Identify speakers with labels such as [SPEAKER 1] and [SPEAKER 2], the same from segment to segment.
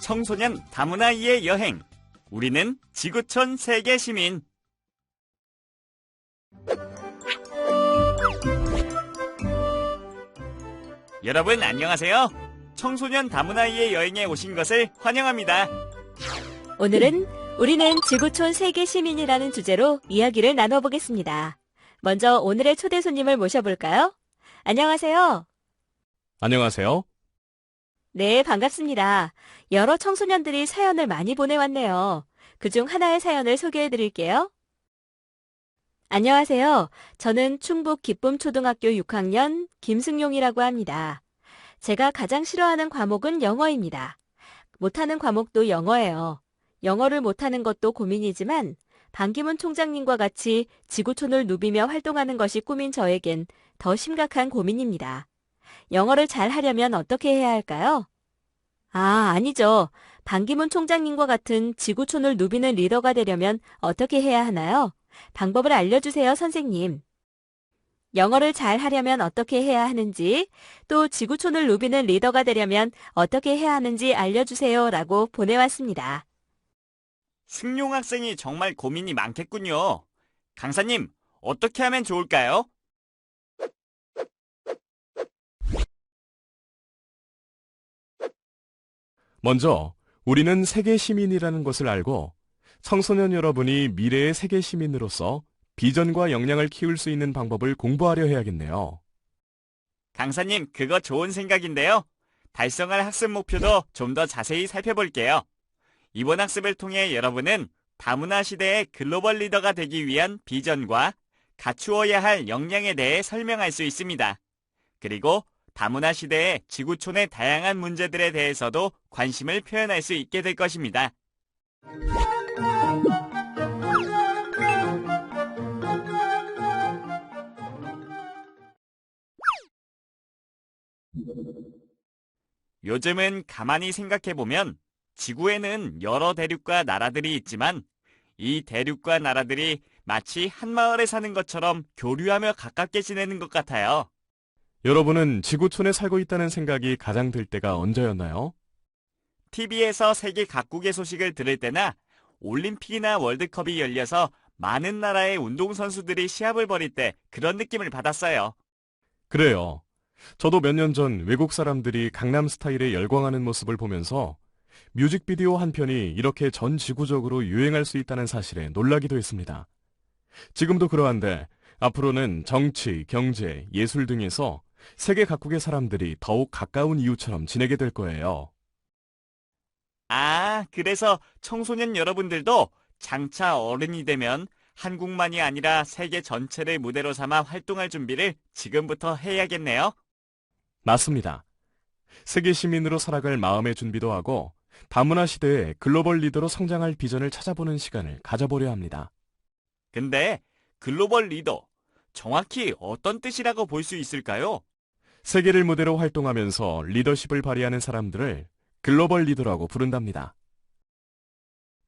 [SPEAKER 1] 청소년 다문화이의 여행. 우리는 지구촌 세계 시민. 여러분 안녕하세요. 청소년 다문화이의 여행에 오신 것을 환영합니다.
[SPEAKER 2] 오늘은 우리는 지구촌 세계 시민이라는 주제로 이야기를 나눠보겠습니다. 먼저 오늘의 초대 손님을 모셔볼까요? 안녕하세요.
[SPEAKER 3] 안녕하세요.
[SPEAKER 2] 네, 반갑습니다. 여러 청소년들이 사연을 많이 보내왔네요. 그중 하나의 사연을 소개해드릴게요. 안녕하세요. 저는 충북 기쁨초등학교 6학년 김승용이라고 합니다. 제가 가장 싫어하는 과목은 영어입니다. 못하는 과목도 영어예요. 영어를 못하는 것도 고민이지만 반기문 총장님과 같이 지구촌을 누비며 활동하는 것이 꿈인 저에겐 더 심각한 고민입니다. 영어를 잘 하려면 어떻게 해야 할까요? 아니죠. 반기문 총장님과 같은 지구촌을 누비는 리더가 되려면 어떻게 해야 하나요? 방법을 알려주세요, 선생님. 영어를 잘 하려면 어떻게 해야 하는지, 또 지구촌을 누비는 리더가 되려면 어떻게 해야 하는지 알려주세요 라고 보내왔습니다.
[SPEAKER 1] 승용 학생이 정말 고민이 많겠군요. 강사님, 어떻게 하면 좋을까요?
[SPEAKER 3] 먼저 우리는 세계 시민이라는 것을 알고 청소년 여러분이 미래의 세계 시민으로서 비전과 역량을 키울 수 있는 방법을 공부하려 해야겠네요.
[SPEAKER 1] 강사님, 그거 좋은 생각인데요. 달성할 학습 목표도 좀 더 자세히 살펴볼게요. 이번 학습을 통해 여러분은 다문화 시대의 글로벌 리더가 되기 위한 비전과 갖추어야 할 역량에 대해 설명할 수 있습니다. 그리고 다문화 시대의 지구촌의 다양한 문제들에 대해서도 관심을 표현할 수 있게 될 것입니다. 요즘은 가만히 생각해보면 지구에는 여러 대륙과 나라들이 있지만 이 대륙과 나라들이 마치 한 마을에 사는 것처럼 교류하며 가깝게 지내는 것 같아요.
[SPEAKER 3] 여러분은 지구촌에 살고 있다는 생각이 가장 들 때가 언제였나요?
[SPEAKER 1] TV에서 세계 각국의 소식을 들을 때나 올림픽이나 월드컵이 열려서 많은 나라의 운동선수들이 시합을 벌일 때 그런 느낌을 받았어요.
[SPEAKER 3] 그래요. 저도 몇 년 전 외국 사람들이 강남 스타일에 열광하는 모습을 보면서 뮤직비디오 한 편이 이렇게 전 지구적으로 유행할 수 있다는 사실에 놀라기도 했습니다. 지금도 그러한데 앞으로는 정치, 경제, 예술 등에서 세계 각국의 사람들이 더욱 가까운 이웃처럼 지내게 될 거예요.
[SPEAKER 1] 그래서 청소년 여러분들도 장차 어른이 되면 한국만이 아니라 세계 전체를 무대로 삼아 활동할 준비를 지금부터 해야겠네요.
[SPEAKER 3] 맞습니다. 세계 시민으로 살아갈 마음의 준비도 하고 다문화 시대에 글로벌 리더로 성장할 비전을 찾아보는 시간을 가져보려 합니다.
[SPEAKER 1] 근데 글로벌 리더, 정확히 어떤 뜻이라고 볼 수 있을까요?
[SPEAKER 3] 세계를 무대로 활동하면서 리더십을 발휘하는 사람들을 글로벌 리더라고 부른답니다.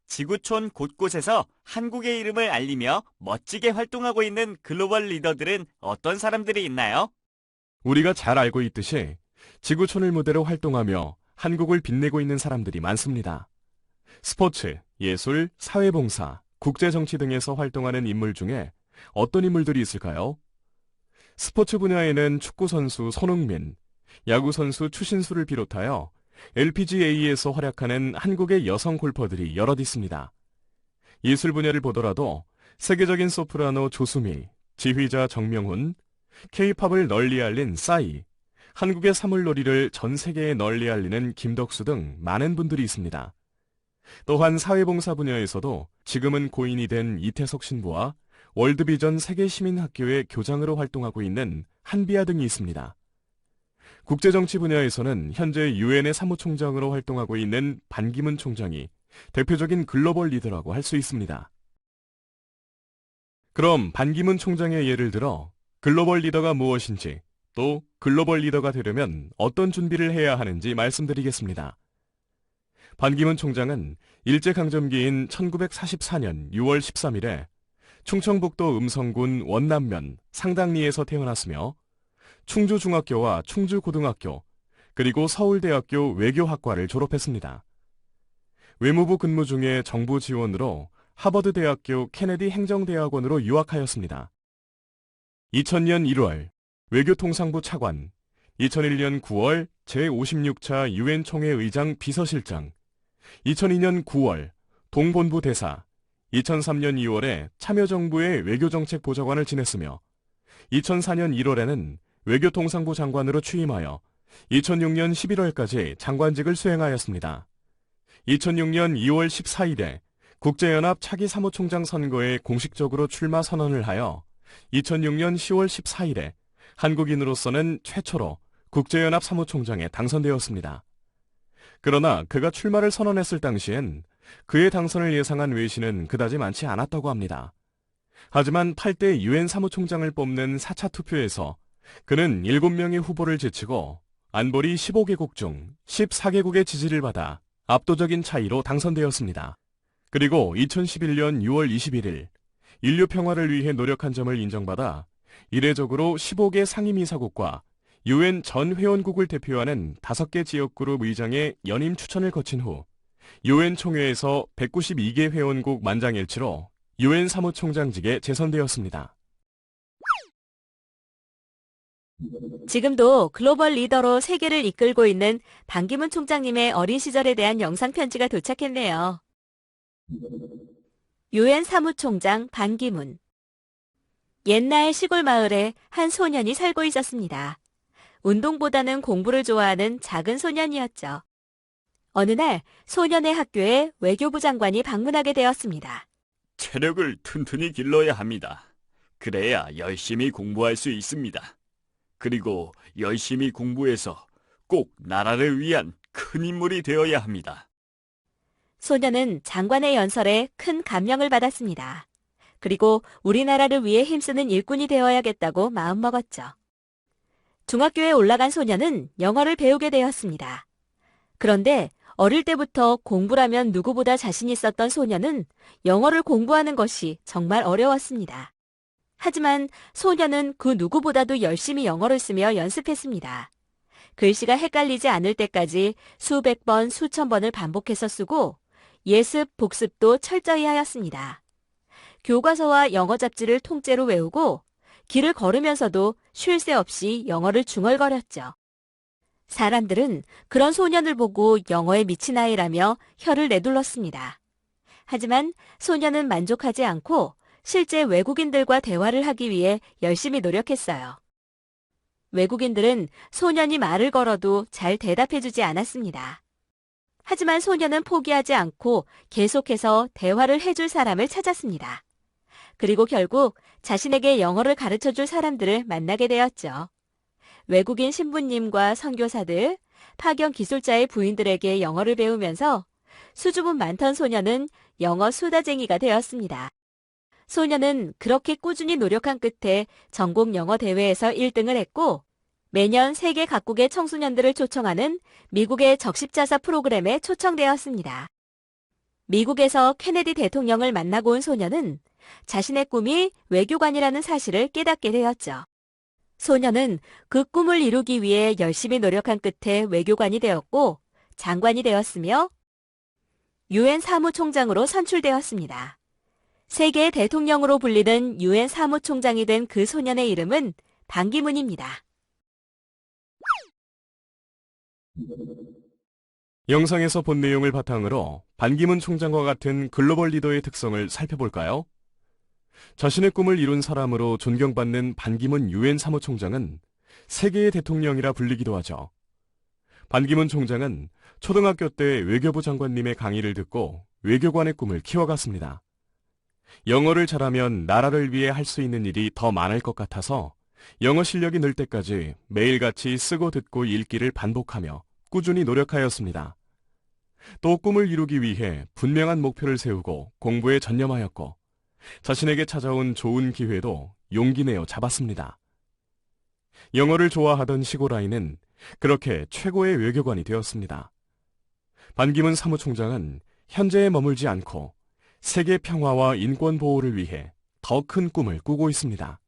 [SPEAKER 1] 지구촌 곳곳에서 한국의 이름을 알리며 멋지게 활동하고 있는 글로벌 리더들은 어떤 사람들이 있나요?
[SPEAKER 3] 우리가 잘 알고 있듯이 지구촌을 무대로 활동하며 한국을 빛내고 있는 사람들이 많습니다. 스포츠, 예술, 사회봉사, 국제정치 등에서 활동하는 인물 중에 어떤 인물들이 있을까요? 스포츠 분야에는 축구선수 손흥민, 야구선수 추신수를 비롯하여 LPGA에서 활약하는 한국의 여성 골퍼들이 여럿 있습니다. 예술 분야를 보더라도 세계적인 소프라노 조수미, 지휘자 정명훈, K-팝을 널리 알린 싸이, 한국의 사물놀이를 전 세계에 널리 알리는 김덕수 등 많은 분들이 있습니다. 또한 사회봉사 분야에서도 지금은 고인이 된 이태석 신부와 월드비전 세계시민학교의 교장으로 활동하고 있는 한비아 등이 있습니다. 국제정치 분야에서는 현재 유엔의 사무총장으로 활동하고 있는 반기문 총장이 대표적인 글로벌 리더라고 할 수 있습니다. 그럼 반기문 총장의 예를 들어 글로벌 리더가 무엇인지, 또 글로벌 리더가 되려면 어떤 준비를 해야 하는지 말씀드리겠습니다. 반기문 총장은 일제강점기인 1944년 6월 13일에 충청북도 음성군 원남면 상당리에서 태어났으며 충주중학교와 충주고등학교, 그리고 서울대학교 외교학과를 졸업했습니다. 외무부 근무 중에 정부 지원으로 하버드 대학교 케네디 행정대학원으로 유학하였습니다. 2000년 1월 외교통상부 차관, 2001년 9월 제56차 유엔 총회 의장 비서실장, 2002년 9월 동본부 대사, 2003년 2월에 참여정부의 외교정책 보좌관을 지냈으며 2004년 1월에는 외교통상부 장관으로 취임하여 2006년 11월까지 장관직을 수행하였습니다. 2006년 2월 14일에 국제연합 차기 사무총장 선거에 공식적으로 출마 선언을 하여 2006년 10월 14일에 한국인으로서는 최초로 국제연합 사무총장에 당선되었습니다. 그러나 그가 출마를 선언했을 당시엔 그의 당선을 예상한 외신은 그다지 많지 않았다고 합니다. 하지만 8대 유엔 사무총장을 뽑는 4차 투표에서 그는 7명의 후보를 제치고 안보리 15개국 중 14개국의 지지를 받아 압도적인 차이로 당선되었습니다. 그리고 2011년 6월 21일 인류 평화를 위해 노력한 점을 인정받아 이례적으로 15개 상임이사국과 유엔 전 회원국을 대표하는 5개 지역그룹 의장의 연임 추천을 거친 후 유엔 총회에서 192개 회원국 만장일치로 유엔 사무총장직에 재선되었습니다.
[SPEAKER 2] 지금도 글로벌 리더로 세계를 이끌고 있는 반기문 총장님의 어린 시절에 대한 영상 편지가 도착했네요. 유엔 사무총장 반기문. 옛날 시골 마을에 한 소년이 살고 있었습니다. 운동보다는 공부를 좋아하는 작은 소년이었죠. 어느 날 소년의 학교에 외교부 장관이 방문하게 되었습니다.
[SPEAKER 1] 체력을 튼튼히 길러야 합니다. 그래야 열심히 공부할 수 있습니다. 그리고 열심히 공부해서 꼭 나라를 위한 큰 인물이 되어야 합니다.
[SPEAKER 2] 소년은 장관의 연설에 큰 감명을 받았습니다. 그리고 우리나라를 위해 힘쓰는 일꾼이 되어야겠다고 마음먹었죠. 중학교에 올라간 소년은 영어를 배우게 되었습니다. 그런데 어릴 때부터 공부라면 누구보다 자신 있었던 소년은 영어를 공부하는 것이 정말 어려웠습니다. 하지만 소년은 그 누구보다도 열심히 영어를 쓰며 연습했습니다. 글씨가 헷갈리지 않을 때까지 수백 번, 수천 번을 반복해서 쓰고 예습, 복습도 철저히 하였습니다. 교과서와 영어 잡지를 통째로 외우고 길을 걸으면서도 쉴 새 없이 영어를 중얼거렸죠. 사람들은 그런 소년을 보고 영어에 미친 아이라며 혀를 내둘렀습니다. 하지만 소년은 만족하지 않고 실제 외국인들과 대화를 하기 위해 열심히 노력했어요. 외국인들은 소년이 말을 걸어도 잘 대답해주지 않았습니다. 하지만 소년은 포기하지 않고 계속해서 대화를 해줄 사람을 찾았습니다. 그리고 결국 자신에게 영어를 가르쳐줄 사람들을 만나게 되었죠. 외국인 신부님과 선교사들, 파견 기술자의 부인들에게 영어를 배우면서 수줍음 많던 소년은 영어 수다쟁이가 되었습니다. 소년은 그렇게 꾸준히 노력한 끝에 전국 영어 대회에서 1등을 했고 매년 세계 각국의 청소년들을 초청하는 미국의 적십자사 프로그램에 초청되었습니다. 미국에서 케네디 대통령을 만나고 온 소년은 자신의 꿈이 외교관이라는 사실을 깨닫게 되었죠. 소년은 그 꿈을 이루기 위해 열심히 노력한 끝에 외교관이 되었고 장관이 되었으며 유엔 사무총장으로 선출되었습니다. 세계의 대통령으로 불리는 유엔 사무총장이 된 그 소년의 이름은 반기문입니다.
[SPEAKER 3] 영상에서 본 내용을 바탕으로 반기문 총장과 같은 글로벌 리더의 특성을 살펴볼까요? 자신의 꿈을 이룬 사람으로 존경받는 반기문 유엔 사무총장은 세계의 대통령이라 불리기도 하죠. 반기문 총장은 초등학교 때 외교부 장관님의 강의를 듣고 외교관의 꿈을 키워갔습니다. 영어를 잘하면 나라를 위해 할 수 있는 일이 더 많을 것 같아서 영어 실력이 늘 때까지 매일같이 쓰고 듣고 읽기를 반복하며 꾸준히 노력하였습니다. 또 꿈을 이루기 위해 분명한 목표를 세우고 공부에 전념하였고 자신에게 찾아온 좋은 기회도 용기 내어 잡았습니다. 영어를 좋아하던 시골 아이는 그렇게 최고의 외교관이 되었습니다. 반기문 사무총장은 현재에 머물지 않고 세계 평화와 인권 보호를 위해 더 큰 꿈을 꾸고 있습니다.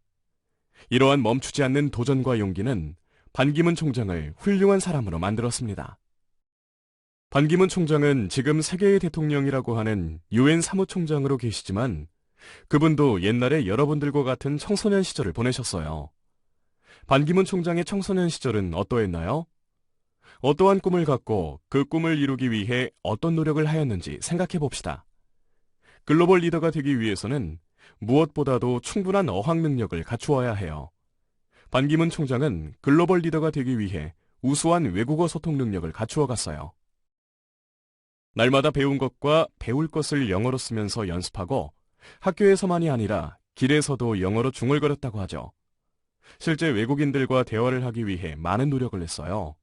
[SPEAKER 3] 이러한 멈추지 않는 도전과 용기는 반기문 총장을 훌륭한 사람으로 만들었습니다. 반기문 총장은 지금 세계의 대통령이라고 하는 유엔 사무총장으로 계시지만 그분도 옛날에 여러분들과 같은 청소년 시절을 보내셨어요. 반기문 총장의 청소년 시절은 어떠했나요? 어떠한 꿈을 갖고 그 꿈을 이루기 위해 어떤 노력을 하였는지 생각해 봅시다. 글로벌 리더가 되기 위해서는 무엇보다도 충분한 어학 능력을 갖추어야 해요. 반기문 총장은 글로벌 리더가 되기 위해 우수한 외국어 소통 능력을 갖추어 갔어요. 날마다 배운 것과 배울 것을 영어로 쓰면서 연습하고 학교에서만이 아니라 길에서도 영어로 중얼거렸다고 하죠. 실제 외국인들과 대화를 하기 위해 많은 노력을 했어요.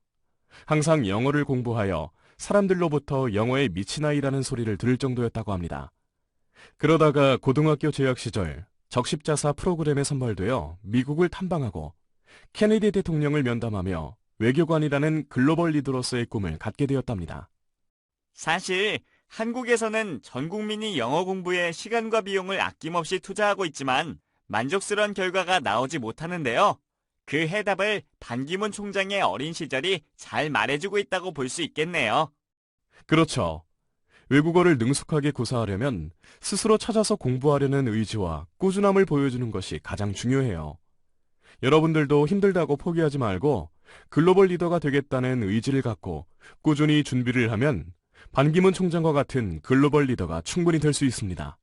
[SPEAKER 3] 항상 영어를 공부하여 사람들로부터 영어에 미친 아이라는 소리를 들을 정도였다고 합니다. 그러다가 고등학교 재학 시절 적십자사 프로그램에 선발되어 미국을 탐방하고 케네디 대통령을 면담하며 외교관이라는 글로벌 리더로서의 꿈을 갖게 되었답니다.
[SPEAKER 1] 사실 한국에서는 전 국민이 영어 공부에 시간과 비용을 아낌없이 투자하고 있지만 만족스러운 결과가 나오지 못하는데요. 그 해답을 반기문 총장의 어린 시절이 잘 말해주고 있다고 볼 수 있겠네요.
[SPEAKER 3] 그렇죠. 외국어를 능숙하게 구사하려면 스스로 찾아서 공부하려는 의지와 꾸준함을 보여주는 것이 가장 중요해요. 여러분들도 힘들다고 포기하지 말고 글로벌 리더가 되겠다는 의지를 갖고 꾸준히 준비를 하면 반기문 총장과 같은 글로벌 리더가 충분히 될 수 있습니다.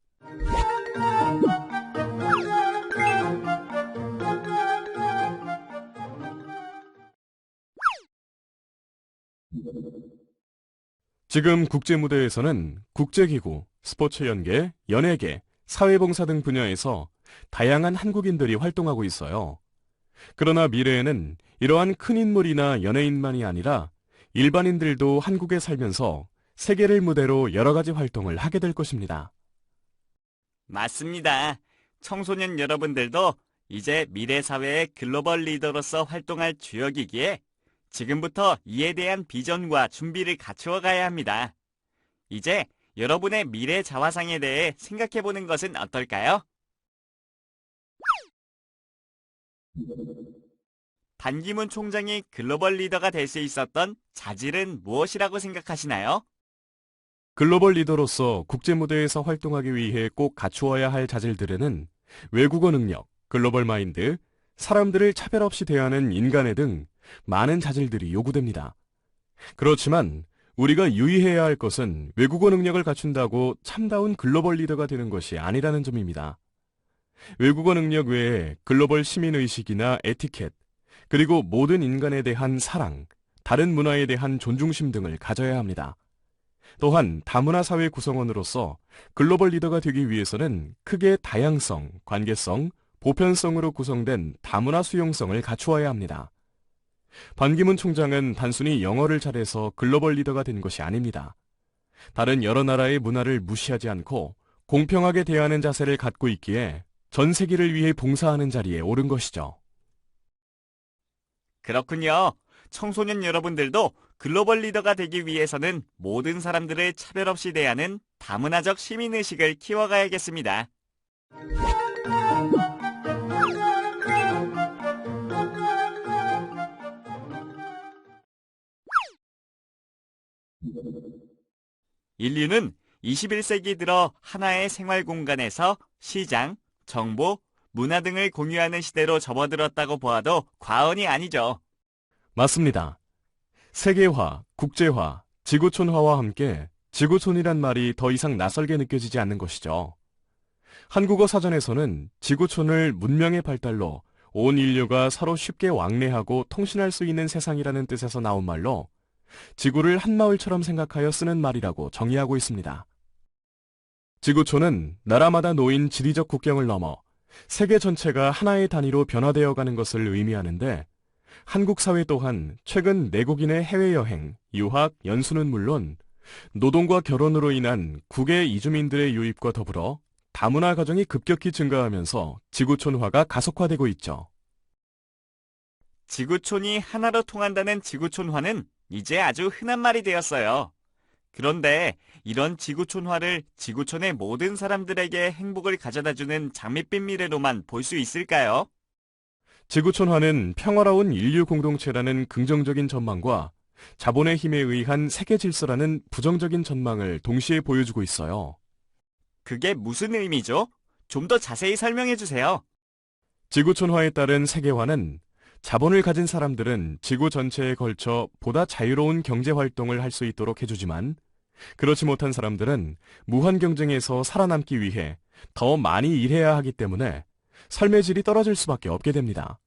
[SPEAKER 3] 지금 국제무대에서는 국제기구, 스포츠연계, 연예계, 사회봉사 등 분야에서 다양한 한국인들이 활동하고 있어요. 그러나 미래에는 이러한 큰 인물이나 연예인만이 아니라 일반인들도 한국에 살면서 세계를 무대로 여러 가지 활동을 하게 될 것입니다.
[SPEAKER 1] 맞습니다. 청소년 여러분들도 이제 미래 사회의 글로벌 리더로서 활동할 주역이기에 지금부터 이에 대한 비전과 준비를 갖추어 가야 합니다. 이제 여러분의 미래 자화상에 대해 생각해 보는 것은 어떨까요? 반기문 총장이 글로벌 리더가 될 수 있었던 자질은 무엇이라고 생각하시나요?
[SPEAKER 3] 글로벌 리더로서 국제무대에서 활동하기 위해 꼭 갖추어야 할 자질들에는 외국어 능력, 글로벌 마인드, 사람들을 차별 없이 대하는 인간애 등 많은 자질들이 요구됩니다. 그렇지만 우리가 유의해야 할 것은 외국어 능력을 갖춘다고 참다운 글로벌 리더가 되는 것이 아니라는 점입니다. 외국어 능력 외에 글로벌 시민의식이나 에티켓, 그리고 모든 인간에 대한 사랑, 다른 문화에 대한 존중심 등을 가져야 합니다. 또한 다문화 사회 구성원으로서 글로벌 리더가 되기 위해서는 크게 다양성, 관계성, 보편성으로 구성된 다문화 수용성을 갖추어야 합니다. 반기문 총장은 단순히 영어를 잘해서 글로벌 리더가 된 것이 아닙니다. 다른 여러 나라의 문화를 무시하지 않고 공평하게 대하는 자세를 갖고 있기에 전 세계를 위해 봉사하는 자리에 오른 것이죠.
[SPEAKER 1] 그렇군요. 청소년 여러분들도 글로벌 리더가 되기 위해서는 모든 사람들을 차별 없이 대하는 다문화적 시민의식을 키워가야겠습니다. 인류는 21세기 들어 하나의 생활 공간에서 시장, 정보, 문화 등을 공유하는 시대로 접어들었다고 보아도 과언이 아니죠.
[SPEAKER 3] 맞습니다. 세계화, 국제화, 지구촌화와 함께 지구촌이란 말이 더 이상 낯설게 느껴지지 않는 것이죠. 한국어 사전에서는 지구촌을 문명의 발달로 온 인류가 서로 쉽게 왕래하고 통신할 수 있는 세상이라는 뜻에서 나온 말로 지구를 한 마을처럼 생각하여 쓰는 말이라고 정의하고 있습니다. 지구촌은 나라마다 놓인 지리적 국경을 넘어 세계 전체가 하나의 단위로 변화되어 가는 것을 의미하는데 한국 사회 또한 최근 내국인의 해외여행, 유학, 연수는 물론 노동과 결혼으로 인한 국외 이주민들의 유입과 더불어 다문화 가정이 급격히 증가하면서 지구촌화가 가속화되고 있죠.
[SPEAKER 1] 지구촌이 하나로 통한다는 지구촌화는 이제 아주 흔한 말이 되었어요. 그런데 이런 지구촌화를 지구촌의 모든 사람들에게 행복을 가져다주는 장밋빛 미래로만 볼 수 있을까요?
[SPEAKER 3] 지구촌화는 평화로운 인류 공동체라는 긍정적인 전망과 자본의 힘에 의한 세계 질서라는 부정적인 전망을 동시에 보여주고 있어요.
[SPEAKER 1] 그게 무슨 의미죠? 좀 더 자세히 설명해 주세요.
[SPEAKER 3] 지구촌화에 따른 세계화는 자본을 가진 사람들은 지구 전체에 걸쳐 보다 자유로운 경제 활동을 할 수 있도록 해주지만, 그렇지 못한 사람들은 무한 경쟁에서 살아남기 위해 더 많이 일해야 하기 때문에 삶의 질이 떨어질 수밖에 없게 됩니다.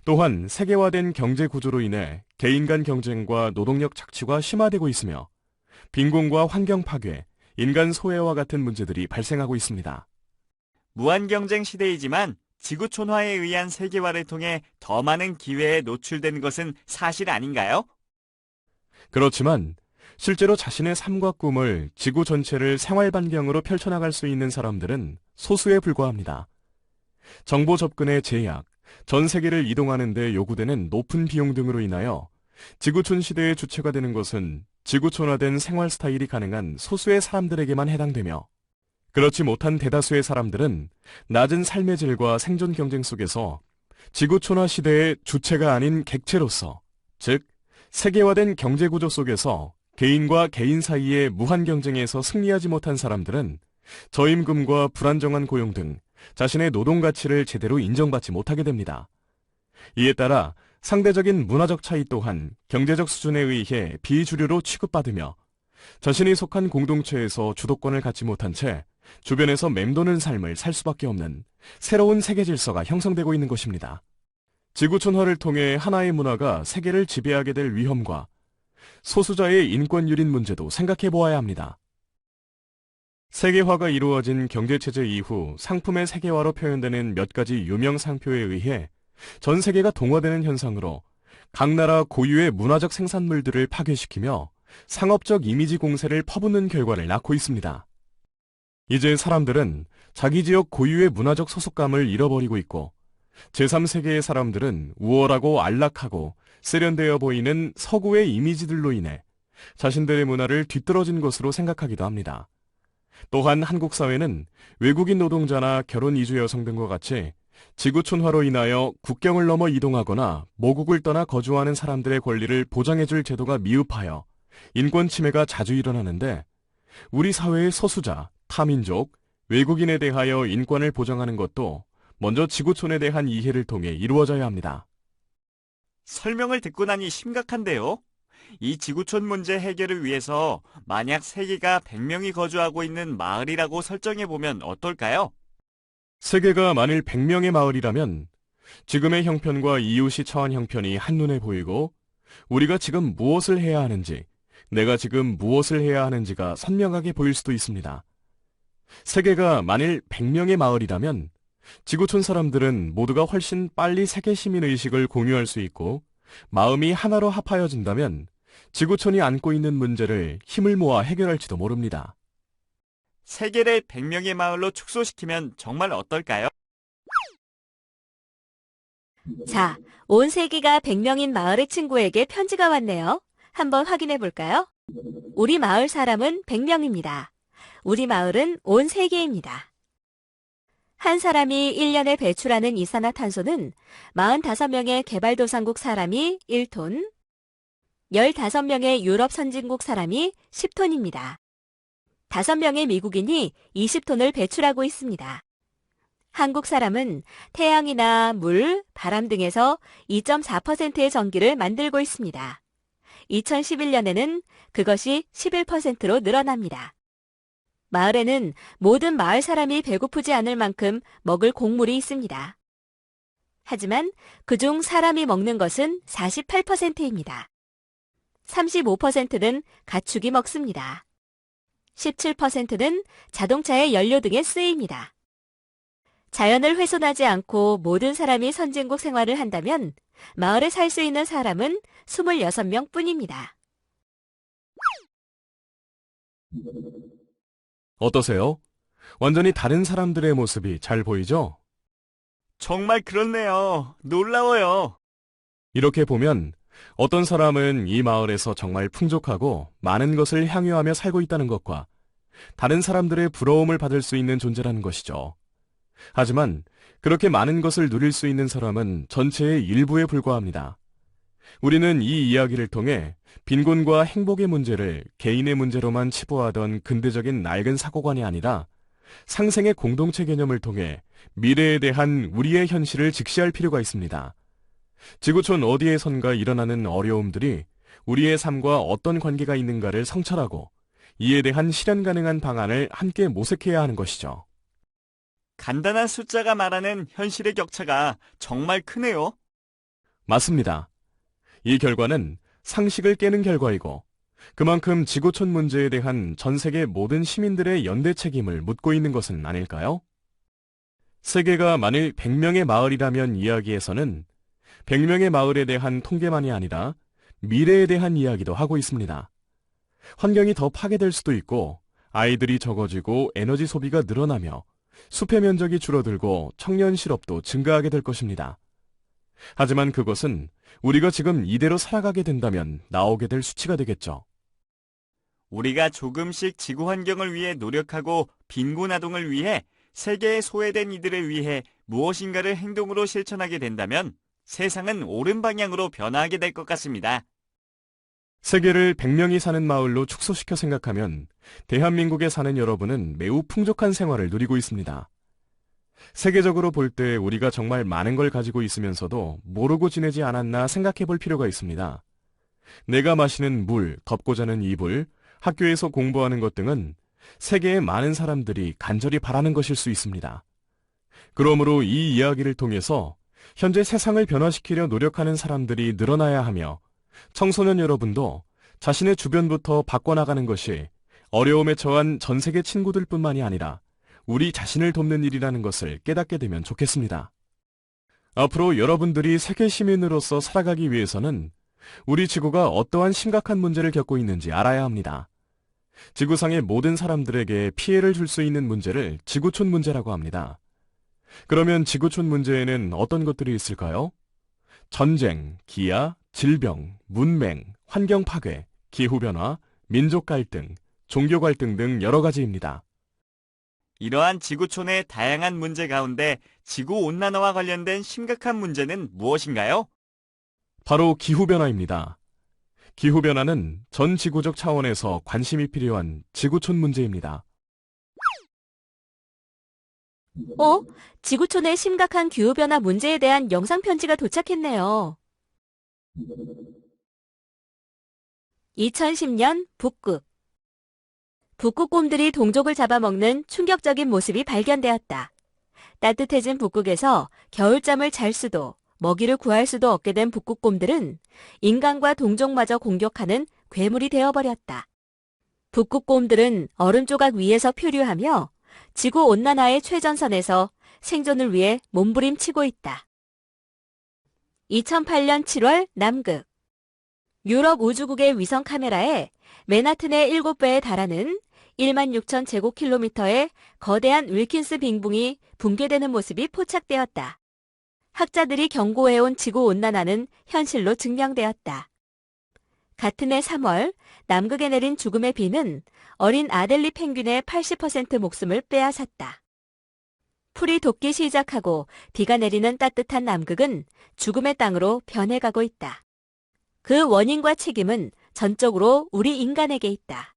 [SPEAKER 3] 또한 세계화된 경제 구조로 인해 개인 간 경쟁과 노동력 착취가 심화되고 있으며, 빈곤과 환경 파괴, 인간 소외와 같은 문제들이 발생하고 있습니다.
[SPEAKER 1] 무한 경쟁 시대이지만 지구촌화에 의한 세계화를 통해 더 많은 기회에 노출된 것은 사실 아닌가요?
[SPEAKER 3] 그렇지만 실제로 자신의 삶과 꿈을 지구 전체를 생활 반경으로 펼쳐나갈 수 있는 사람들은 소수에 불과합니다. 정보 접근의 제약, 전 세계를 이동하는 데 요구되는 높은 비용 등으로 인하여 지구촌 시대의 주체가 되는 것은 지구촌화된 생활 스타일이 가능한 소수의 사람들에게만 해당되며, 그렇지 못한 대다수의 사람들은 낮은 삶의 질과 생존 경쟁 속에서 지구촌화 시대의 주체가 아닌 객체로서, 즉 세계화된 경제 구조 속에서 개인과 개인 사이의 무한 경쟁에서 승리하지 못한 사람들은 저임금과 불안정한 고용 등 자신의 노동 가치를 제대로 인정받지 못하게 됩니다. 이에 따라 상대적인 문화적 차이 또한 경제적 수준에 의해 비주류로 취급받으며, 자신이 속한 공동체에서 주도권을 갖지 못한 채 주변에서 맴도는 삶을 살 수밖에 없는 새로운 세계 질서가 형성되고 있는 것입니다. 지구촌화를 통해 하나의 문화가 세계를 지배하게 될 위험과 소수자의 인권 유린 문제도 생각해 보아야 합니다. 세계화가 이루어진 경제체제 이후 상품의 세계화로 표현되는 몇 가지 유명 상표에 의해 전 세계가 동화되는 현상으로 각 나라 고유의 문화적 생산물들을 파괴시키며 상업적 이미지 공세를 퍼붓는 결과를 낳고 있습니다. 이제 사람들은 자기 지역 고유의 문화적 소속감을 잃어버리고 있고, 제3세계의 사람들은 우월하고 안락하고 세련되어 보이는 서구의 이미지들로 인해 자신들의 문화를 뒤떨어진 것으로 생각하기도 합니다. 또한 한국 사회는 외국인 노동자나 결혼 이주 여성 등과 같이 지구촌화로 인하여 국경을 넘어 이동하거나 모국을 떠나 거주하는 사람들의 권리를 보장해줄 제도가 미흡하여 인권 침해가 자주 일어나는데, 우리 사회의 소수자, 타민족, 외국인에 대하여 인권을 보장하는 것도 먼저 지구촌에 대한 이해를 통해 이루어져야 합니다.
[SPEAKER 1] 설명을 듣고 나니 심각한데요. 이 지구촌 문제 해결을 위해서 만약 세계가 100명이 거주하고 있는 마을이라고 설정해보면 어떨까요?
[SPEAKER 3] 세계가 만일 100명의 마을이라면 지금의 형편과 이웃이 처한 형편이 한눈에 보이고, 우리가 지금 무엇을 해야 하는지, 내가 지금 무엇을 해야 하는지가 선명하게 보일 수도 있습니다. 세계가 만일 100명의 마을이라면 지구촌 사람들은 모두가 훨씬 빨리 세계 시민의식을 공유할 수 있고, 마음이 하나로 합하여진다면 지구촌이 안고 있는 문제를 힘을 모아 해결할지도 모릅니다.
[SPEAKER 1] 세계를 100명의 마을로 축소시키면 정말 어떨까요?
[SPEAKER 2] 자, 온 세계가 100명인 마을의 친구에게 편지가 왔네요. 한번 확인해 볼까요? 우리 마을 사람은 100명입니다. 우리 마을은 온 세계입니다. 한 사람이 1년에 배출하는 이산화탄소는 45명의 개발도상국 사람이 1톤, 15명의 유럽 선진국 사람이 10톤입니다. 5명의 미국인이 20톤을 배출하고 있습니다. 한국 사람은 태양이나 물, 바람 등에서 2.4%의 전기를 만들고 있습니다. 2011년에는 그것이 11%로 늘어납니다. 마을에는 모든 마을 사람이 배고프지 않을 만큼 먹을 곡물이 있습니다. 하지만 그중 사람이 먹는 것은 48%입니다. 35%는 가축이 먹습니다. 17%는 자동차의 연료 등에 쓰입니다. 자연을 훼손하지 않고 모든 사람이 선진국 생활을 한다면 마을에 살 수 있는 사람은 26명 뿐입니다.
[SPEAKER 3] 어떠세요? 완전히 다른 사람들의 모습이 잘 보이죠?
[SPEAKER 1] 정말 그렇네요. 놀라워요.
[SPEAKER 3] 이렇게 보면 어떤 사람은 이 마을에서 정말 풍족하고 많은 것을 향유하며 살고 있다는 것과 다른 사람들의 부러움을 받을 수 있는 존재라는 것이죠. 하지만 그렇게 많은 것을 누릴 수 있는 사람은 전체의 일부에 불과합니다. 우리는 이 이야기를 통해 빈곤과 행복의 문제를 개인의 문제로만 치부하던 근대적인 낡은 사고관이 아니라 상생의 공동체 개념을 통해 미래에 대한 우리의 현실을 직시할 필요가 있습니다. 지구촌 어디에선가 일어나는 어려움들이 우리의 삶과 어떤 관계가 있는가를 성찰하고 이에 대한 실현 가능한 방안을 함께 모색해야 하는 것이죠.
[SPEAKER 1] 간단한 숫자가 말하는 현실의 격차가 정말 크네요.
[SPEAKER 3] 맞습니다. 이 결과는 상식을 깨는 결과이고 그만큼 지구촌 문제에 대한 전 세계 모든 시민들의 연대 책임을 묻고 있는 것은 아닐까요? 세계가 만일 100명의 마을이라면 이야기에서는 100명의 마을에 대한 통계만이 아니라 미래에 대한 이야기도 하고 있습니다. 환경이 더 파괴될 수도 있고 아이들이 적어지고 에너지 소비가 늘어나며 숲의 면적이 줄어들고 청년 실업도 증가하게 될 것입니다. 하지만 그것은 우리가 지금 이대로 살아가게 된다면 나오게 될 수치가 되겠죠.
[SPEAKER 1] 우리가 조금씩 지구 환경을 위해 노력하고 빈곤 아동을 위해 세계의 소외된 이들을 위해 무엇인가를 행동으로 실천하게 된다면 세상은 옳은 방향으로 변화하게 될 것 같습니다.
[SPEAKER 3] 세계를 100명이 사는 마을로 축소시켜 생각하면 대한민국에 사는 여러분은 매우 풍족한 생활을 누리고 있습니다. 세계적으로 볼 때 우리가 정말 많은 걸 가지고 있으면서도 모르고 지내지 않았나 생각해 볼 필요가 있습니다. 내가 마시는 물, 덮고 자는 이불, 학교에서 공부하는 것 등은 세계의 많은 사람들이 간절히 바라는 것일 수 있습니다. 그러므로 이 이야기를 통해서 현재 세상을 변화시키려 노력하는 사람들이 늘어나야 하며 청소년 여러분도 자신의 주변부터 바꿔나가는 것이 어려움에 처한 전 세계 친구들뿐만이 아니라 우리 자신을 돕는 일이라는 것을 깨닫게 되면 좋겠습니다. 앞으로 여러분들이 세계 시민으로서 살아가기 위해서는 우리 지구가 어떠한 심각한 문제를 겪고 있는지 알아야 합니다. 지구상의 모든 사람들에게 피해를 줄 수 있는 문제를 지구촌 문제라고 합니다. 그러면 지구촌 문제에는 어떤 것들이 있을까요? 전쟁, 기아, 질병, 문맹, 환경 파괴, 기후변화, 민족 갈등, 종교 갈등 등 여러 가지입니다.
[SPEAKER 1] 이러한 지구촌의 다양한 문제 가운데 지구온난화와 관련된 심각한 문제는 무엇인가요?
[SPEAKER 3] 바로 기후변화입니다. 기후변화는 전 지구적 차원에서 관심이 필요한 지구촌 문제입니다.
[SPEAKER 2] 지구촌의 심각한 기후변화 문제에 대한 영상 편지가 도착했네요. 2010년 북극. 북극곰들이 동족을 잡아먹는 충격적인 모습이 발견되었다. 따뜻해진 북극에서 겨울잠을 잘 수도 먹이를 구할 수도 없게 된 북극곰들은 인간과 동족마저 공격하는 괴물이 되어버렸다. 북극곰들은 얼음 조각 위에서 표류하며 지구온난화의 최전선에서 생존을 위해 몸부림치고 있다. 2008년 7월 남극. 유럽 우주국의 위성 카메라에 맨하튼의 7배에 달하는 16,000 제곱킬로미터의 거대한 윌킨스 빙붕이 붕괴되는 모습이 포착되었다. 학자들이 경고해온 지구온난화는 현실로 증명되었다. 같은 해 3월 남극에 내린 죽음의 비는 어린 아델리 펭귄의 80% 목숨을 빼앗았다. 풀이 돋기 시작하고 비가 내리는 따뜻한 남극은 죽음의 땅으로 변해가고 있다. 그 원인과 책임은 전적으로 우리 인간에게 있다.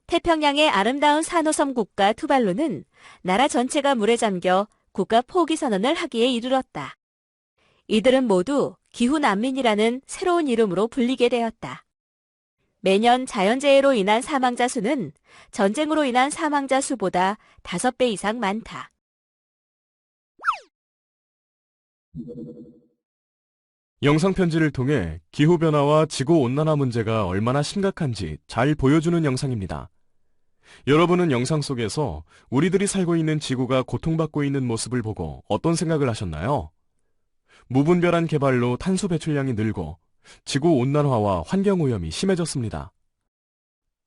[SPEAKER 2] 태평양의 아름다운 산호섬 국가 투발루는 나라 전체가 물에 잠겨 국가 포기 선언을 하기에 이르렀다. 이들은 모두 기후난민이라는 새로운 이름으로 불리게 되었다. 매년 자연재해로 인한 사망자 수는 전쟁으로 인한 사망자 수보다 5배 이상 많다.
[SPEAKER 3] 영상편지를 통해 기후변화와 지구온난화 문제가 얼마나 심각한지 잘 보여주는 영상입니다. 여러분은 영상 속에서 우리들이 살고 있는 지구가 고통받고 있는 모습을 보고 어떤 생각을 하셨나요? 무분별한 개발로 탄소 배출량이 늘고 지구온난화와 환경오염이 심해졌습니다.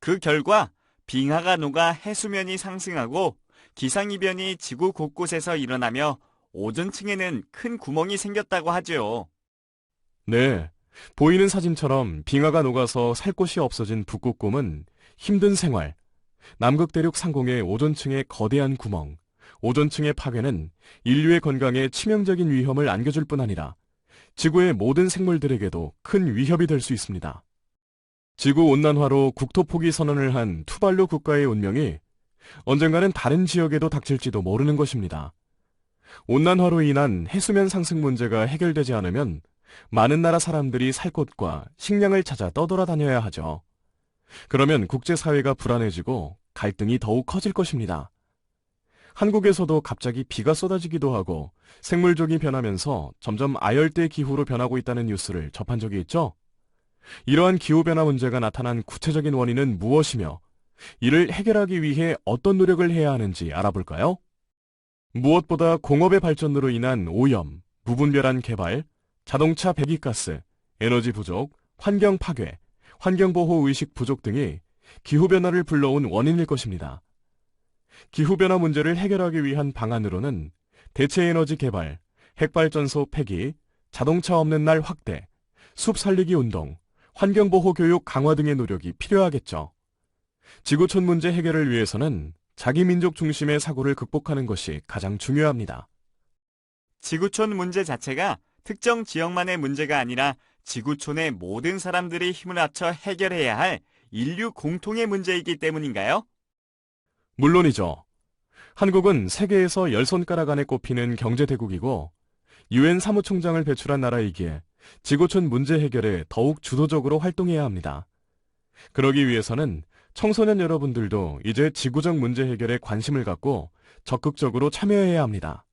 [SPEAKER 1] 그 결과 빙하가 녹아 해수면이 상승하고 기상이변이 지구 곳곳에서 일어나며 오존층에는 큰 구멍이 생겼다고 하죠.
[SPEAKER 3] 네, 보이는 사진처럼 빙하가 녹아서 살 곳이 없어진 북극곰은 힘든 생활, 남극 대륙 상공의 오존층의 거대한 구멍, 오존층의 파괴는 인류의 건강에 치명적인 위험을 안겨줄 뿐 아니라 지구의 모든 생물들에게도 큰 위협이 될 수 있습니다. 지구온난화로 국토 포기 선언을 한 투발루 국가의 운명이 언젠가는 다른 지역에도 닥칠지도 모르는 것입니다. 온난화로 인한 해수면 상승 문제가 해결되지 않으면 많은 나라 사람들이 살 곳과 식량을 찾아 떠돌아다녀야 하죠. 그러면 국제사회가 불안해지고 갈등이 더욱 커질 것입니다. 한국에서도 갑자기 비가 쏟아지기도 하고 생물종이 변하면서 점점 아열대 기후로 변하고 있다는 뉴스를 접한 적이 있죠? 이러한 기후변화 문제가 나타난 구체적인 원인은 무엇이며 이를 해결하기 위해 어떤 노력을 해야 하는지 알아볼까요? 무엇보다 공업의 발전으로 인한 오염, 무분별한 개발, 자동차 배기가스, 에너지 부족, 환경 파괴, 환경보호 의식 부족 등이 기후변화를 불러온 원인일 것입니다. 기후변화 문제를 해결하기 위한 방안으로는 대체 에너지 개발, 핵발전소 폐기, 자동차 없는 날 확대, 숲 살리기 운동, 환경보호 교육 강화 등의 노력이 필요하겠죠. 지구촌 문제 해결을 위해서는 자기민족 중심의 사고를 극복하는 것이 가장 중요합니다.
[SPEAKER 1] 지구촌 문제 자체가 특정 지역만의 문제가 아니라 지구촌의 모든 사람들이 힘을 합쳐 해결해야 할 인류 공통의 문제이기 때문인가요?
[SPEAKER 3] 물론이죠. 한국은 세계에서 10손가락 안에 꼽히는 경제대국이고 유엔 사무총장을 배출한 나라이기에 지구촌 문제 해결에 더욱 주도적으로 활동해야 합니다. 그러기 위해서는 청소년 여러분들도 이제 지구적 문제 해결에 관심을 갖고 적극적으로 참여해야 합니다.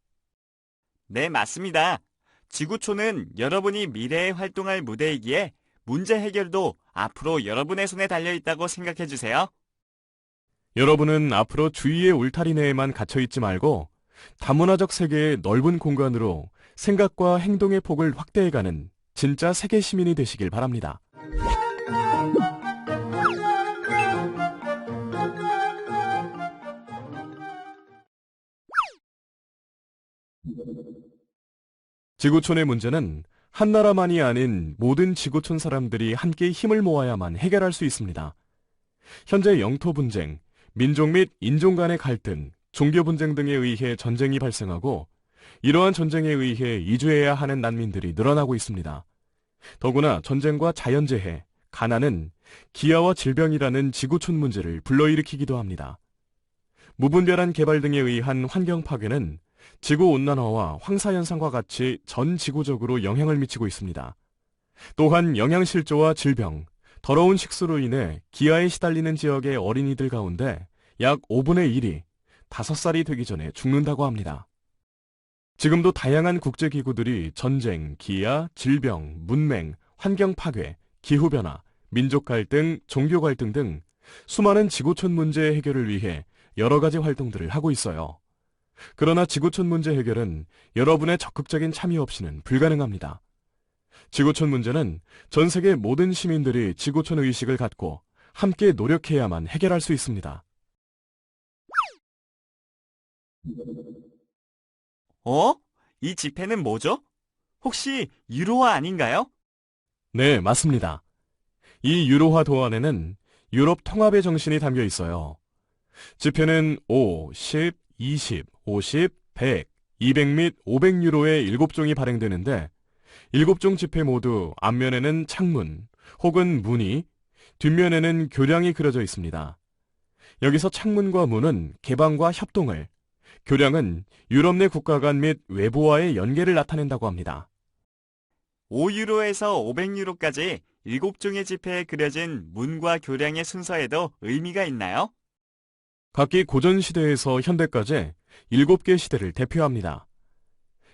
[SPEAKER 1] 네, 맞습니다. 지구촌은 여러분이 미래에 활동할 무대이기에 문제 해결도 앞으로 여러분의 손에 달려있다고 생각해 주세요.
[SPEAKER 3] 여러분은 앞으로 주위의 울타리 내에만 갇혀있지 말고 다문화적 세계의 넓은 공간으로 생각과 행동의 폭을 확대해가는 진짜 세계 시민이 되시길 바랍니다. 지구촌의 문제는 한 나라만이 아닌 모든 지구촌 사람들이 함께 힘을 모아야만 해결할 수 있습니다. 현재 영토 분쟁, 민족 및 인종 간의 갈등, 종교 분쟁 등에 의해 전쟁이 발생하고 이러한 전쟁에 의해 이주해야 하는 난민들이 늘어나고 있습니다. 더구나 전쟁과 자연재해, 가난은 기아와 질병이라는 지구촌 문제를 불러일으키기도 합니다. 무분별한 개발 등에 의한 환경 파괴는 지구온난화와 황사현상과 같이 전 지구적으로 영향을 미치고 있습니다. 또한 영양실조와 질병, 더러운 식수로 인해 기아에 시달리는 지역의 어린이들 가운데 약 5분의 1이 5살이 되기 전에 죽는다고 합니다. 지금도 다양한 국제기구들이 전쟁, 기아, 질병, 문맹, 환경 파괴, 기후변화, 민족 갈등, 종교 갈등 등 수많은 지구촌 문제 해결을 위해 여러 가지 활동들을 하고 있어요. 그러나 지구촌 문제 해결은 여러분의 적극적인 참여 없이는 불가능합니다. 지구촌 문제는 전 세계 모든 시민들이 지구촌 의식을 갖고 함께 노력해야만 해결할 수 있습니다.
[SPEAKER 1] 이 지폐는 뭐죠? 혹시 유로화 아닌가요?
[SPEAKER 3] 네, 맞습니다. 이 유로화 도안에는 유럽 통합의 정신이 담겨 있어요. 지폐는 5, 10, 20, 50, 100, 200 및 500유로의 7종이 발행되는데 7종 지폐 모두 앞면에는 창문 혹은 문이, 뒷면에는 교량이 그려져 있습니다. 여기서 창문과 문은 개방과 협동을, 교량은 유럽 내 국가 간 및 외부와의 연계를 나타낸다고 합니다.
[SPEAKER 1] 5유로에서 500유로까지 7종의 지폐에 그려진 문과 교량의 순서에도 의미가 있나요?
[SPEAKER 3] 각기 고전시대에서 현대까지 7개 시대를 대표합니다.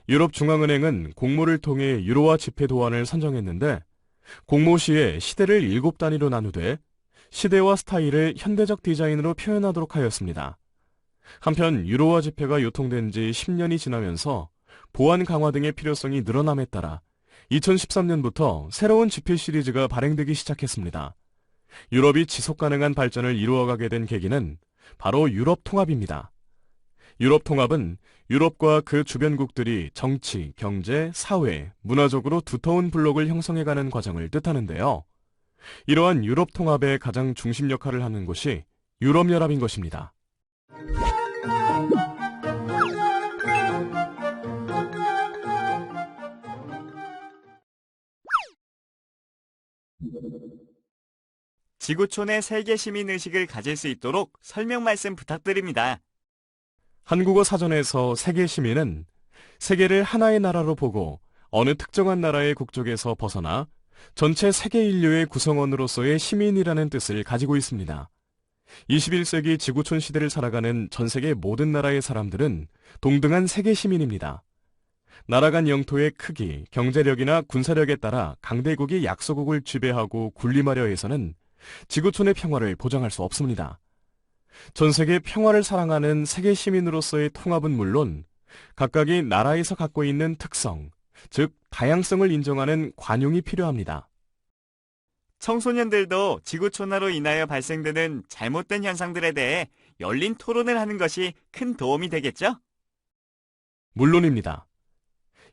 [SPEAKER 3] 유럽중앙은행은 공모를 통해 유로화 지폐 도안을 선정했는데 공모 시에 시대를 7단위로 나누되 시대와 스타일을 현대적 디자인으로 표현하도록 하였습니다. 한편 유로화 지폐가 유통된 지 10년이 지나면서 보안 강화 등의 필요성이 늘어남에 따라 2013년부터 새로운 지폐 시리즈가 발행되기 시작했습니다. 유럽이 지속가능한 발전을 이루어가게 된 계기는 바로 유럽 통합입니다. 유럽 통합은 유럽과 그 주변국들이 정치, 경제, 사회, 문화적으로 두터운 블록을 형성해가는 과정을 뜻하는데요. 이러한 유럽 통합의 가장 중심 역할을 하는 곳이 유럽연합인 것입니다.
[SPEAKER 1] 지구촌의 세계 시민 의식을 가질 수 있도록 설명 말씀 부탁드립니다.
[SPEAKER 3] 한국어 사전에서 세계 시민은 세계를 하나의 나라로 보고 어느 특정한 나라의 국적에서 벗어나 전체 세계 인류의 구성원으로서의 시민이라는 뜻을 가지고 있습니다. 21세기 지구촌 시대를 살아가는 전 세계 모든 나라의 사람들은 동등한 세계 시민입니다. 나라 간 영토의 크기, 경제력이나 군사력에 따라 강대국이 약소국을 지배하고 군림하려 해서는 지구촌의 평화를 보장할 수 없습니다. 전 세계 평화를 사랑하는 세계 시민으로서의 통합은 물론 각각의 나라에서 갖고 있는 특성, 즉 다양성을 인정하는 관용이 필요합니다.
[SPEAKER 1] 청소년들도 지구촌화로 인하여 발생되는 잘못된 현상들에 대해 열린 토론을 하는 것이 큰 도움이 되겠죠?
[SPEAKER 3] 물론입니다.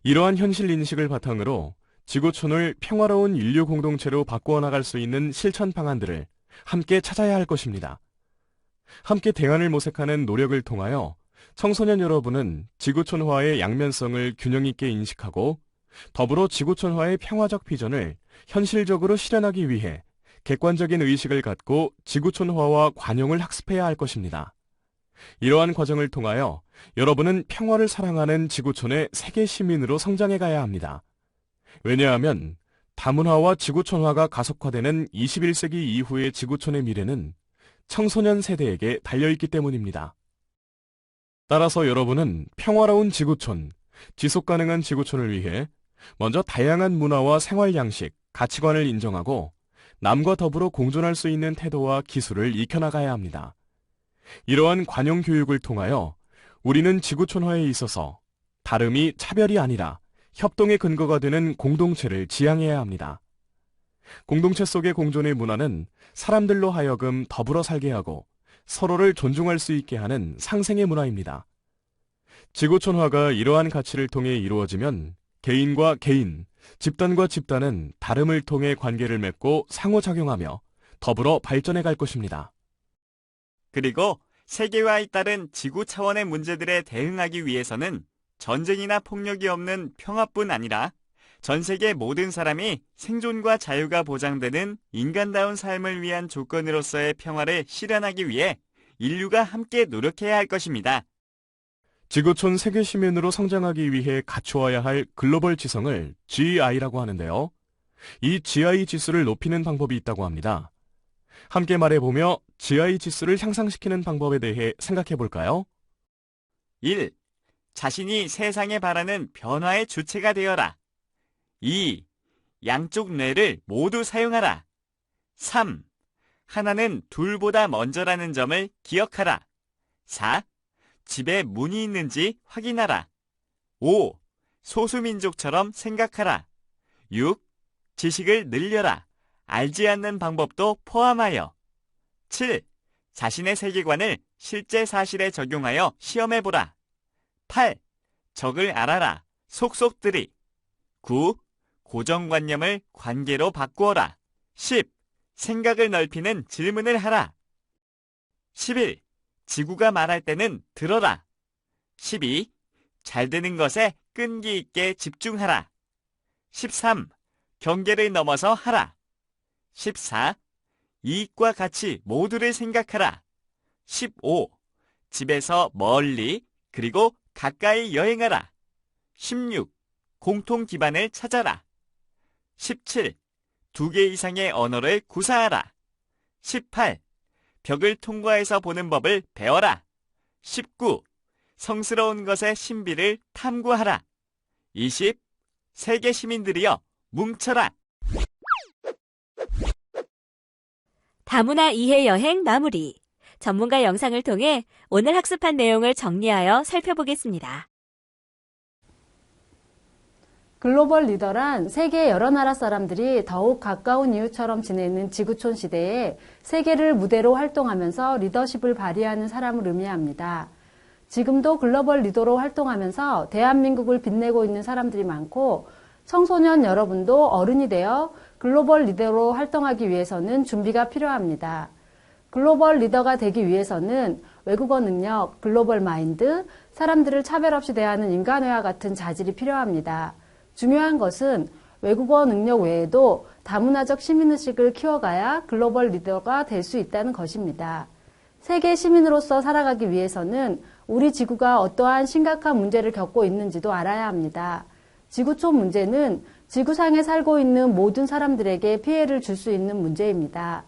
[SPEAKER 3] 이러한 현실 인식을 바탕으로 지구촌을 평화로운 인류 공동체로 바꾸어 나갈 수 있는 실천 방안들을 함께 찾아야 할 것입니다. 함께 대안을 모색하는 노력을 통하여 청소년 여러분은 지구촌화의 양면성을 균형 있게 인식하고 더불어 지구촌화의 평화적 비전을 현실적으로 실현하기 위해 객관적인 의식을 갖고 지구촌화와 관용을 학습해야 할 것입니다. 이러한 과정을 통하여 여러분은 평화를 사랑하는 지구촌의 세계 시민으로 성장해 가야 합니다. 왜냐하면 다문화와 지구촌화가 가속화되는 21세기 이후의 지구촌의 미래는 청소년 세대에게 달려있기 때문입니다. 따라서 여러분은 평화로운 지구촌, 지속가능한 지구촌을 위해 먼저 다양한 문화와 생활 양식, 가치관을 인정하고 남과 더불어 공존할 수 있는 태도와 기술을 익혀나가야 합니다. 이러한 관용 교육을 통하여 우리는 지구촌화에 있어서 다름이 차별이 아니라 협동의 근거가 되는 공동체를 지향해야 합니다. 공동체 속의 공존의 문화는 사람들로 하여금 더불어 살게 하고 서로를 존중할 수 있게 하는 상생의 문화입니다. 지구촌화가 이러한 가치를 통해 이루어지면 개인과 개인, 집단과 집단은 다름을 통해 관계를 맺고 상호작용하며 더불어 발전해 갈 것입니다.
[SPEAKER 1] 그리고 세계화에 따른 지구 차원의 문제들에 대응하기 위해서는 전쟁이나 폭력이 없는 평화뿐 아니라 전 세계 모든 사람이 생존과 자유가 보장되는 인간다운 삶을 위한 조건으로서의 평화를 실현하기 위해 인류가 함께 노력해야 할 것입니다.
[SPEAKER 3] 지구촌 세계 시민으로 성장하기 위해 갖추어야 할 글로벌 지성을 GI라고 하는데요. 이 GI 지수를 높이는 방법이 있다고 합니다. 함께 말해보며 GI 지수를 향상시키는 방법에 대해 생각해 볼까요?
[SPEAKER 1] 1. 자신이 세상에 바라는 변화의 주체가 되어라. 2. 양쪽 뇌를 모두 사용하라. 3. 하나는 둘보다 먼저라는 점을 기억하라. 4. 집에 문이 있는지 확인하라. 5. 소수민족처럼 생각하라. 6. 지식을 늘려라. 알지 않는 방법도 포함하여. 7. 자신의 세계관을 실제 사실에 적용하여 시험해보라. 8. 적을 알아라. 속속들이. 9. 고정관념을 관계로 바꾸어라. 10. 생각을 넓히는 질문을 하라. 11. 지구가 말할 때는 들어라. 12. 잘 되는 것에 끈기 있게 집중하라. 13. 경계를 넘어서 하라. 14. 이익과 가치 모두를 생각하라. 15. 집에서 멀리 그리고 가까이 여행하라. 16. 공통 기반을 찾아라. 17. 2개 이상의 언어를 구사하라. 18. 벽을 통과해서 보는 법을 배워라. 19. 성스러운 것의 신비를 탐구하라. 20. 세계 시민들이여 뭉쳐라.
[SPEAKER 2] 다문화 이해 여행 마무리. 전문가 영상을 통해 오늘 학습한 내용을 정리하여 살펴보겠습니다.
[SPEAKER 4] 글로벌 리더란 세계 여러 나라 사람들이 더욱 가까운 이웃처럼 지내는 지구촌 시대에 세계를 무대로 활동하면서 리더십을 발휘하는 사람을 의미합니다. 지금도 글로벌 리더로 활동하면서 대한민국을 빛내고 있는 사람들이 많고 청소년 여러분도 어른이 되어 글로벌 리더로 활동하기 위해서는 준비가 필요합니다. 글로벌 리더가 되기 위해서는 외국어 능력, 글로벌 마인드, 사람들을 차별 없이 대하는 인간회와 같은 자질이 필요합니다. 중요한 것은 외국어 능력 외에도 다문화적 시민의식을 키워가야 글로벌 리더가 될 수 있다는 것입니다. 세계 시민으로서 살아가기 위해서는 우리 지구가 어떠한 심각한 문제를 겪고 있는지도 알아야 합니다. 지구촌 문제는 지구상에 살고 있는 모든 사람들에게 피해를 줄 수 있는 문제입니다.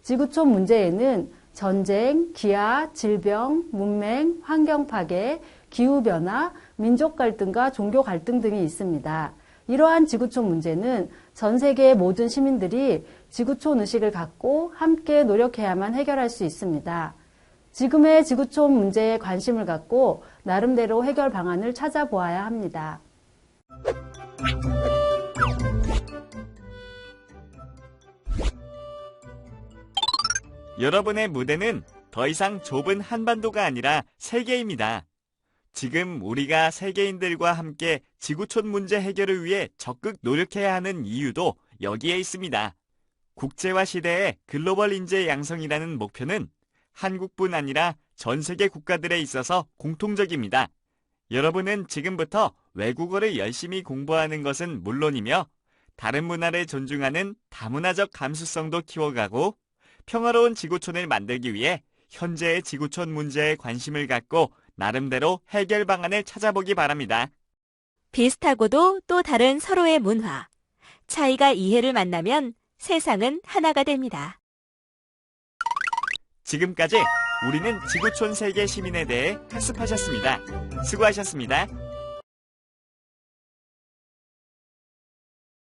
[SPEAKER 4] 지구촌 문제에는 전쟁, 기아, 질병, 문맹, 환경 파괴, 기후변화, 민족 갈등과 종교 갈등 등이 있습니다. 이러한 지구촌 문제는 전 세계의 모든 시민들이 지구촌 의식을 갖고 함께 노력해야만 해결할 수 있습니다. 지금의 지구촌 문제에 관심을 갖고 나름대로 해결 방안을 찾아보아야 합니다.
[SPEAKER 1] 여러분의 무대는 더 이상 좁은 한반도가 아니라 세계입니다. 지금 우리가 세계인들과 함께 지구촌 문제 해결을 위해 적극 노력해야 하는 이유도 여기에 있습니다. 국제화 시대의 글로벌 인재 양성이라는 목표는 한국뿐 아니라 전 세계 국가들에 있어서 공통적입니다. 여러분은 지금부터 외국어를 열심히 공부하는 것은 물론이며 다른 문화를 존중하는 다문화적 감수성도 키워가고 평화로운 지구촌을 만들기 위해 현재의 지구촌 문제에 관심을 갖고 나름대로 해결 방안을 찾아보기 바랍니다.
[SPEAKER 2] 비슷하고도 또 다른 서로의 문화. 차이가 이해를 만나면 세상은 하나가 됩니다.
[SPEAKER 1] 지금까지 우리는 지구촌 세계 시민에 대해 학습하셨습니다. 수고하셨습니다.